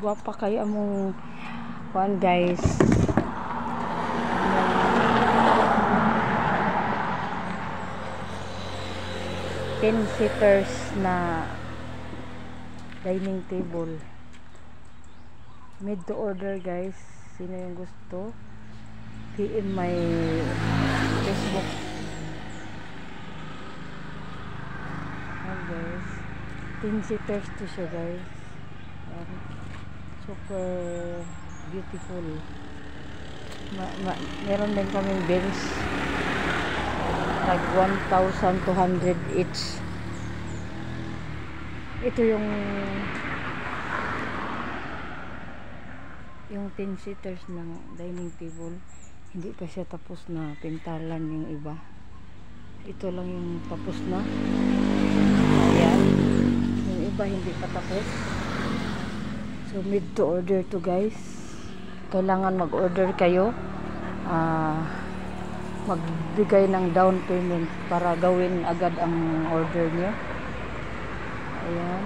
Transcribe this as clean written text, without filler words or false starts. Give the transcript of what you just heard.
Guwapa kayo among kuan guys. 10-seaters na dining table. Made to order guys. Sino yung gusto? PM my Facebook. Ayan guys. 10-seaters to siya guys. Ayan. Super beautiful. Meron din kaming bills. Nag 1,200 each. Ito yung 10-seaters ng dining table. Hindi pa siya tapos na pintalan yung iba. Ito lang yung tapos na. Ayan. Yung iba hindi pa tapos. So made to order to guys. Kailangan mag-order kayo. Magbigay ng down payment para gawin agad ang order niyo. Ayan.